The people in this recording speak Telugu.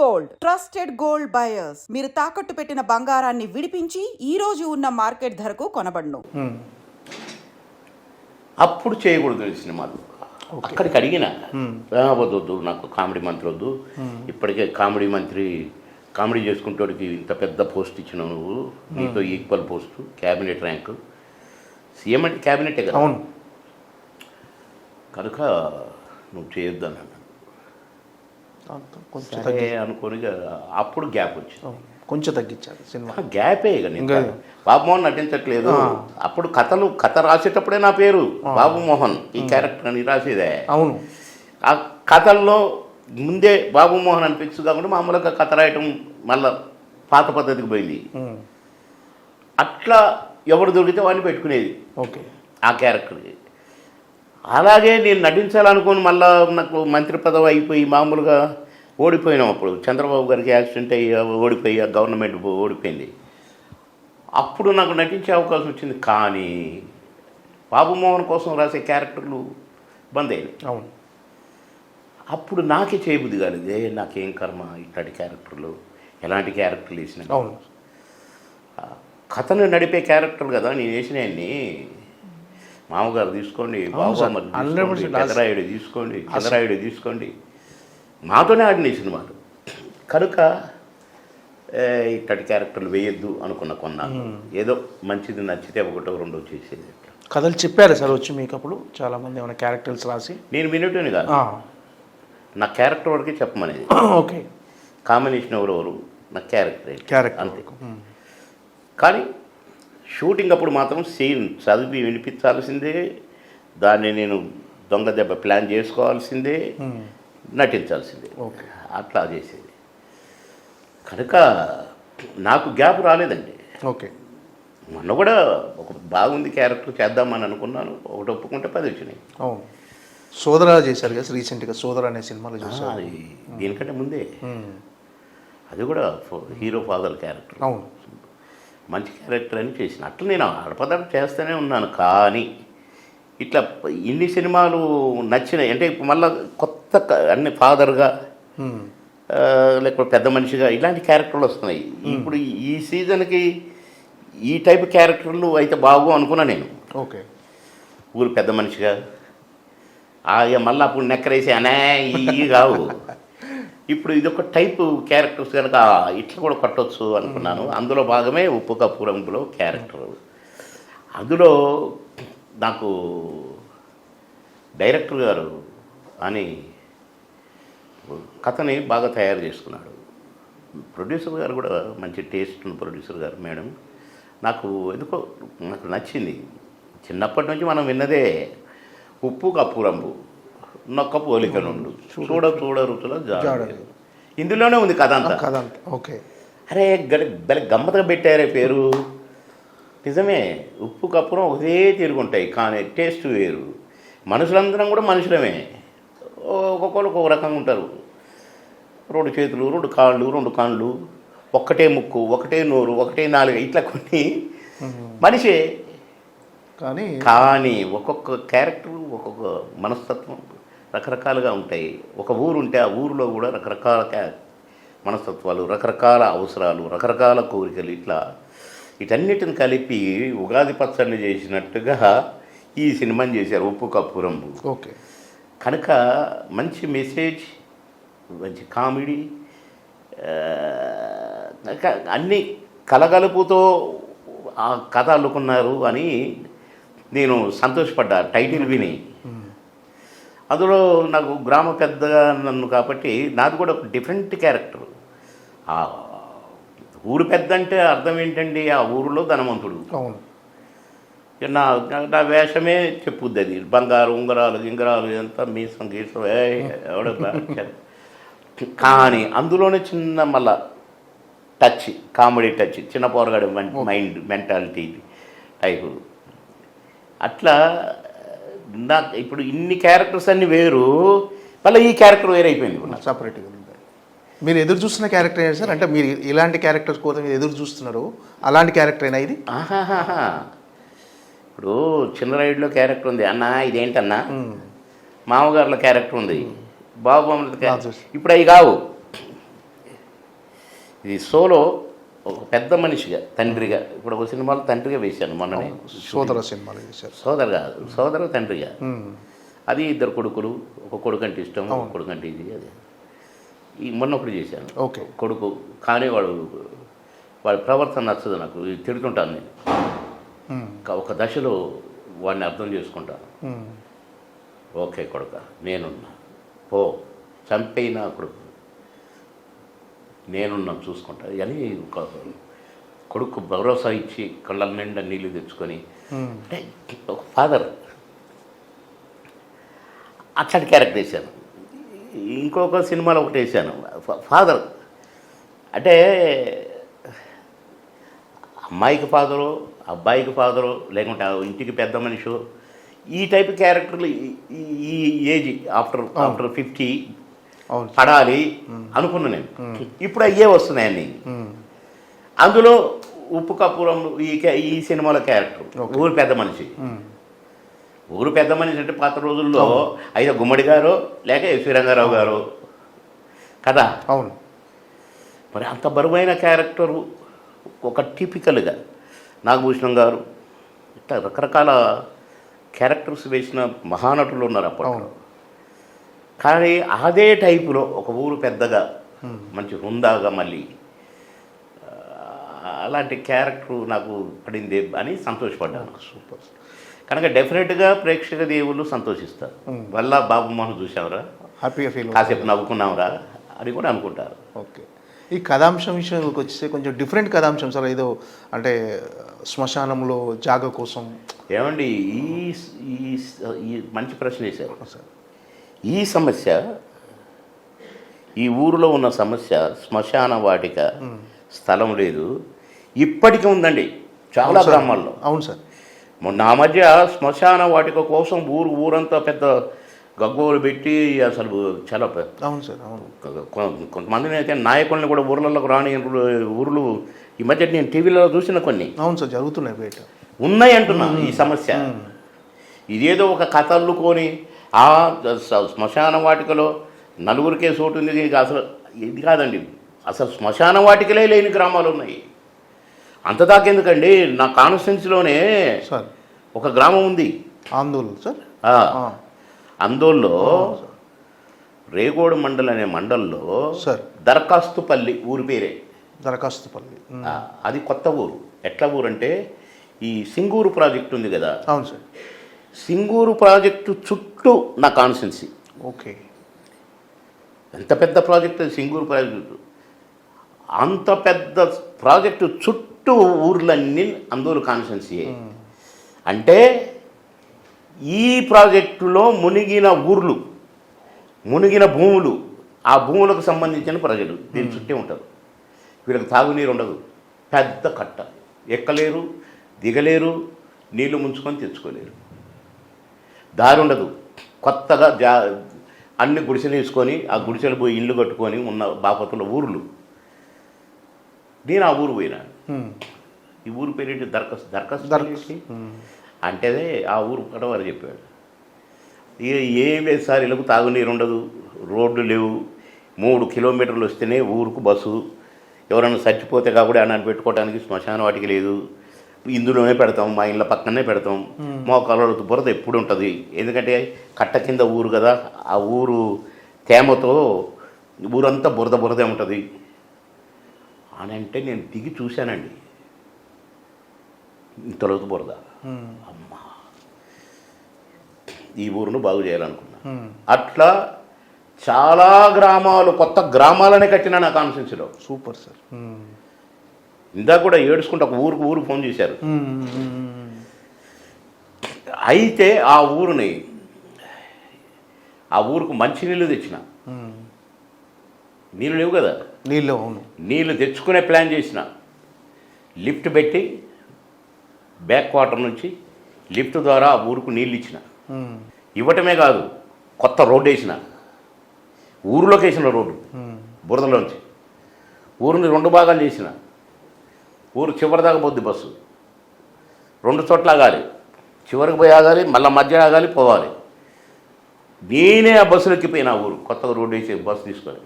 గోల్డ్ ట్రస్టెడ్ గోల్డ్ బయర్స్ మీరు తాకట్టు పెట్టిన బంగారాన్ని విడిపించి ఈ రోజు ఉన్న మార్కెట్ ధరకు కొనబడును. అప్పుడు చేయకూడదు ఈ సినిమాలు. అక్కడికి అడిగిన వద్దు, నాకు కామెడీ మంత్రి వద్దు, ఇప్పటికే కామెడీ చేసుకుంటోడికి ఇంత పెద్ద పోస్ట్ ఇచ్చినావు నువ్వు, నీతో equal post, cabinet rank, CM అంటే క్యాబినెటే కదా, అవును, కనుక నువ్వు చేయొద్దు అన్నాను. కొంచెం అనుకోని అప్పుడు గ్యాప్ వచ్చింది, కొంచెం తగ్గించారు సినిమా. గ్యాపే ఇక నేను బాబుమోహన్ నటించట్లేదు. అప్పుడు కథ రాసేటప్పుడే నా పేరు బాబుమోహన్, ఈ క్యారెక్టర్ అని రాసేదే. అవును, ఆ కథల్లో ముందే బాబుమోహన్ అని ఫిక్స్ కాకుండా మామూలుగా కథ రాయటం మళ్ళా పాత పద్ధతికి పోయింది. అట్లా ఎవరు దొరికితే వాడిని పెట్టుకునేది ఓకే ఆ క్యారెక్టర్కి. అలాగే నేను నటించాలనుకుని మళ్ళా నాకు మంత్రి పదవి అయిపోయి మామూలుగా ఓడిపోయినాం. అప్పుడు చంద్రబాబు గారికి యాక్సిడెంట్ అయ్యి ఓడిపోయి గవర్నమెంట్ ఓడిపోయింది. అప్పుడు నాకు నటించే అవకాశం వచ్చింది. కానీ బాబుమోహన్ కోసం రాసే క్యారెక్టర్లు బంద్ అయినాయి. అవును, అప్పుడు నాకే చేయబుద్ధి కాలేదు, నాకేం కర్మ ఇట్లాంటి క్యారెక్టర్లు, ఎలాంటి క్యారెక్టర్లు వేసిన. అవును, కథను నడిపే క్యారెక్టర్లు కదా నేను వేసినవన్నీ. మామగారు తీసుకోండి, బాబుమోహన్ పెదరాయుడు తీసుకోండి, చంద్రాయుడు తీసుకోండి, మాతోనే ఆడిన సినిమాలు. కనుక ఇట్టటి క్యారెక్టర్లు వేయొద్దు అనుకున్న కొన్నాను. ఏదో మంచిది నచ్చితే ఒకటో రెండో చేసేది. కథలు చెప్పారు సార్ వచ్చి మీకు అప్పుడు చాలామంది ఏమైనా క్యారెక్టర్స్ రాసి? నేను వినటోని కాదు, నా క్యారెక్టర్ వరకే చెప్పమనేది. ఓకే, కాంబినేషన్ ఎవరెవరు, నా క్యారెక్టర్ అంతే. కానీ షూటింగ్ అప్పుడు మాత్రం సీన్ చదివి వినిపించాల్సిందే, దాన్ని నేను దొంగ దెబ్బ ప్లాన్ చేసుకోవాల్సిందే, నటించాల్సిందే. ఓకే, అట్లా చేసేది. కనుక నాకు గ్యాప్ రాలేదండి. ఓకే, మొన్న కూడా ఒక బాగుంది క్యారెక్టర్ చేద్దామని అనుకున్నాను, ఒకటి ఒప్పుకుంటే 10 వచ్చినాయి. అవును, సోదర చేశారు కదా రీసెంట్గా, సోదర అనే సినిమాలో చూసారు. దీనికంటే ముందే అది కూడా హీరో ఫాదర్ క్యారెక్టర్. అవును, మంచి క్యారెక్టర్ అని చేసిన. అట్లా నేను అడపదడ చేస్తూనే ఉన్నాను. కానీ ఇట్లా ఇన్ని సినిమాలు నచ్చినాయి అంటే ఇప్పుడు మళ్ళీ కొత్త అన్ని ఫాదర్గా లేకపోతే పెద్ద మనిషిగా ఇలాంటి క్యారెక్టర్లు వస్తున్నాయి. ఇప్పుడు ఈ సీజన్కి ఈ టైప్ క్యారెక్టర్లు అయితే బాగు అనుకున్నా నేను. ఓకే, ఊరు పెద్ద మనిషిగా మళ్ళీ అప్పుడు నెక్కరేసి అనే ఇవి కావు. ఇప్పుడు ఇదొక టైప్ క్యారెక్టర్స్ కనుక ఇట్లా కూడా కట్టొచ్చు అనుకున్నాను. అందులో భాగమే ఉప్పు కప్పు రంగులో క్యారెక్టర్. అందులో నాకు డైరెక్టర్ గారు అని కథని బాగా తయారు చేసుకున్నాడు. ప్రొడ్యూసర్ గారు కూడా మంచి టేస్ట్ ఉన్న ప్రొడ్యూసర్ గారు మేడం. నాకు ఎందుకో నాకు నచ్చింది. చిన్నప్పటి నుంచి మనం విన్నదే ఉప్పు కప్పు రంగు, నొక్క పోలిక నుండు, చూడ చూడ రుచుల జాడ. ఇందులోనే ఉంది కథ అంతా. ఓకే, అరే భలే గమ్మతగా పెట్టారే పేరు. నిజమే, ఉప్పు కప్పురం ఒకటే తిరుగుంటాయి కానీ టేస్ట్ వేరు. మనుషులందరం కూడా మనుషులమే, ఒక్కొక్కరు ఒక్కొక్క రకంగా ఉంటారు. 2 చేతులు, 2 కాళ్ళు, 2 కళ్ళు, ఒక్కటే ముక్కు, ఒకటే నోరు, ఒకటే నాలుగు, ఇట్లా కొన్ని మనిషే. కానీ ఒక్కొక్క క్యారెక్టర్ ఒక్కొక్క మనస్తత్వం రకరకాలుగా ఉంటాయి. ఒక ఊరు ఉంటే ఆ ఊరిలో కూడా రకరకాల మనస్తత్వాలు, రకరకాల అవసరాలు, రకరకాల కోరికలు, ఇట్లా వీటన్నిటిని కలిపి ఉగాది పచ్చళ్ళు చేసినట్టుగా ఈ సినిమాని చేశారు ఉప్పు కప్పు రంగు. ఓకే, కనుక మంచి మెసేజ్, మంచి కామెడీ, అన్నీ కలగలుపుతో ఆ కథ అల్లుకున్నారు అని నేను సంతోషపడ్డా టైటిల్ విని. అందులో నాకు గ్రామ పెద్దగా నన్ను కాబట్టి నాది కూడా ఒక డిఫరెంట్ క్యారెక్టర్. ఆ ఊరు పెద్ద అంటే అర్థం ఏంటండి, ఆ ఊరిలో ధనవంతుడు. అవును, నా వేషమే చెప్పుద్ది అది. బంగారు ఉంగరాలు గింగరాలు ఇదంతా మీసం గీసం ఎవడ. కానీ అందులోనే చిన్న మళ్ళా టచ్, కామెడీ టచ్, చిన్న పోరగాడు మైండ్ మెంటాలిటీ టైపు. అట్లా నాకు ఇప్పుడు ఇన్ని క్యారెక్టర్స్ అన్నీ వేరు, మళ్ళీ ఈ క్యారెక్టర్ వేరైపోయింది సపరేట్గా. మీరు ఎదురు చూస్తున్న క్యారెక్టర్ ఏంటి సార్? అంటే మీరు ఇలాంటి క్యారెక్టర్స్ కోసం ఎదురు చూస్తున్నారు, అలాంటి క్యారెక్టర్ అయినా ఇది? ఇప్పుడు చిన్నరాయుడులో క్యారెక్టర్ ఉంది, అన్న ఇదేంటన్నా. మామగారులో క్యారెక్టర్ ఉంది, బాబు ఇప్పుడు అవి కావు. ఇది సోలో ఒక పెద్ద మనిషిగా తండ్రిగా ఇప్పుడు ఒక సినిమాలో తండ్రిగా వేశాను మొన్ననే. సోదర సినిమాలు చేశారు. సోదరు కాదు, సోదరు తండ్రిగా. అది ఇద్దరు కొడుకులు, ఒక కొడుకు అంటే ఇష్టం, ఒక కొడుకు అంటే ఇది అది. ఈ మొన్న ఒకటి చేశాను. ఓకే. కొడుకు కానీ వాడి ప్రవర్తన నచ్చదు నాకు, తిడుతుంటాను నేను. ఒక దశలో వాడిని అర్థం చేసుకుంటాను. ఓకే కొడుక, నేనున్నా, పో చంపైనా కొడుకు, నేనున్నాను చూసుకుంటా అని కొడుకు భరోసా ఇచ్చి కళ్ళ నిండా నీళ్ళు తెచ్చుకొని అంటే ఒక ఫాదర్ అట్లాంటి క్యారెక్టర్ వేసాను. ఇంకొక సినిమాలో ఒకటి వేసాను ఫాదర్ అంటే అమ్మాయికి ఫాదరు, అబ్బాయికి ఫాదరు, లేకుంటే ఇంటికి పెద్ద మనిషి, ఈ టైప్ క్యారెక్టర్లు ఈ ఏజ్ ఆఫ్టర్ 50 పడాలి అనుకున్నా నేను. ఇప్పుడు అయ్యే వస్తున్నాయని. అందులో ఉప్పు కప్పురం ఈ సినిమాలో క్యారెక్టర్ ఊరు పెద్ద మనిషి. ఊరు పెద్ద మనిషి అంటే పాత రోజుల్లో అయితే గుమ్మడి గారు లేక ఎస్వి రంగారావు గారు కదా. అవును. మరి అంత బరువైన క్యారెక్టరు ఒక టిపికల్గా నాగభూషణం గారు ఇట్లా రకరకాల క్యారెక్టర్స్ వేసిన మహానటులు ఉన్నారు అప్పట్లో. కానీ అదే టైపులో ఒక ఊరు పెద్దగా మంచి హుందాగా మళ్ళీ అలాంటి క్యారెక్టర్ నాకు పడింది అని సంతోషపడ్డాను. సూపర్. కనుక డెఫినెట్గా ప్రేక్షక దేవుళ్ళు సంతోషిస్తారు. వల్ల బాబు మోహన్ చూసాంరా, హ్యాపీగా ఫీల్ కాసేపు నవ్వుకున్నాంరా అని కూడా అనుకుంటారు. ఓకే. ఈ కథాంశం విషయంలోకి వచ్చేస్తే కొంచెం డిఫరెంట్ కథాంశం సార్. ఏదో అంటే శ్మశానంలో జాగ కోసం. ఏమండి ఈ మంచి ప్రశ్న వేశారు సార్. ఈ సమస్య, ఈ ఊరిలో ఉన్న సమస్య శ్మశాన వాటిక స్థలం లేదు, ఇప్పటికీ ఉందండి చాలా గ్రామాల్లో. అవును సార్. మొన్న ఆ మధ్య శ్మశాన వాటిక కోసం ఊరంతా పెద్ద గగ్గోలు పెట్టి అసలు చాలా అవును సార్. అవును. కొంతమందిని అయితే నాయకుల్ని కూడా ఊర్లలోకి రాని ఊర్లు ఈ మధ్య నేను టీవీలో చూసిన కొన్ని. అవును సార్, జరుగుతున్నాయి బయట, ఉన్నాయి అంటున్నా. ఈ సమస్య ఇదేదో ఒక కథ అల్లుకొని ఆ శ్మశాన వాటికలో నలుగురికే చోటు ఉంది, అసలు ఇది కాదండి. అసలు శ్మశాన వాటికలే లేని గ్రామాలు ఉన్నాయి. అంత దాకెందుకండి, నా కాన్స్టిట్యున్సీలోనే సార్ ఒక గ్రామం ఉంది ఆందోళన సార్. అందోల్లో రేగోడు మండల్ అనే మండల్లో సార్ దరఖాస్తుపల్లి ఊరి పేరే. దరఖాస్తుపల్లి అది కొత్త ఊరు. ఎట్లా ఊరు అంటే ఈ సింగూరు ప్రాజెక్టు ఉంది కదా. అవును సార్. సింగూరు ప్రాజెక్టు చుట్టూ నా కాన్స్టిట్యున్సీ. ఓకే. ఎంత పెద్ద ప్రాజెక్టు సింగూరు ప్రాజెక్టు. అంత పెద్ద ప్రాజెక్టు చుట్టూ ఊర్లన్నీ అందరూ కాన్స్టిట్యున్సీయే. అంటే ఈ ప్రాజెక్టులో మునిగిన ఊర్లు, మునిగిన భూములు, ఆ భూములకు సంబంధించిన ప్రజలు దీని చుట్టే ఉంటారు. వీళ్ళకి తాగునీరు ఉండదు, పెద్ద కట్ట, ఎక్కలేరు, దిగలేరు, నీళ్లు ముంచుకొని తెచ్చుకోలేరు, దారి ఉండదు. కొత్తగా అన్ని గుడిసెలు వేసుకొని ఆ గుడిసెలు పోయి ఇల్లు కట్టుకొని ఉన్న బాపతుల ఊర్లు. నేను ఆ ఊరు పోయినా. ఈ ఊరు పేరేంటి? దరఖాస్తు అంటే ఆ ఊరు పడవారు చెప్పాడు. ఏం లేదు సార్, ఇళ్ళకు తాగునీరు ఉండదు, రోడ్లు లేవు, 3 కిలోమీటర్లు వస్తేనే ఊరుకు బస్సు, ఎవరైనా చచ్చిపోతే కాబట్టి అన్నాన్ని పెట్టుకోవడానికి శ్మశాన వాటికి లేదు, ఇందులోనే పెడతాం, మా ఇళ్ళ పక్కనే పెడతాం. మోకాళ్ళతో బురద ఎప్పుడు ఉంటుంది, ఎందుకంటే కట్ట కింద ఊరు కదా, ఆ ఊరు తేమతో ఊరంతా బురదే ఉంటుంది అని అంటే నేను దిగి చూశానండి. ఇంతలోతు బురద. అమ్మా, ఈ ఊరును బాగు చేయాలనుకున్నా. అట్లా చాలా గ్రామాలు, కొత్త గ్రామాలనే కట్టినా నా కాన్స్టిట్యున్సీలో. Super sir. ఇందాక కూడా ఏడుచుకుంటే ఒక ఊరు ఫోన్ చేశారు. అయితే ఆ ఊరుకు మంచినీళ్ళు తెచ్చిన. నీళ్ళు లేవు కదా, నీళ్ళు తెచ్చుకునే ప్లాన్ చేసిన. లిఫ్ట్ పెట్టి బ్యాక్ వాటర్ నుంచి లిఫ్ట్ ద్వారా ఆ ఊరుకు నీళ్ళు ఇచ్చిన. ఇవ్వటమే కాదు, కొత్త రోడ్డు వేసిన, ఊరిలోకి వేసిన రోడ్డు, బురదలోంచి ఊరిని 2 భాగాలు చేసిన. ఊరు చివరి దాకా పోద్ది బస్సు, 2 చోట్ల ఆగాలి, చివరికి పోయి ఆగాలి, మళ్ళీ మధ్య ఆగాలి, పోవాలి. నేనే ఆ బస్సులు ఎక్కిపోయినా ఊరు కొత్తగా రోడ్డు వేసి బస్సు తీసుకొని.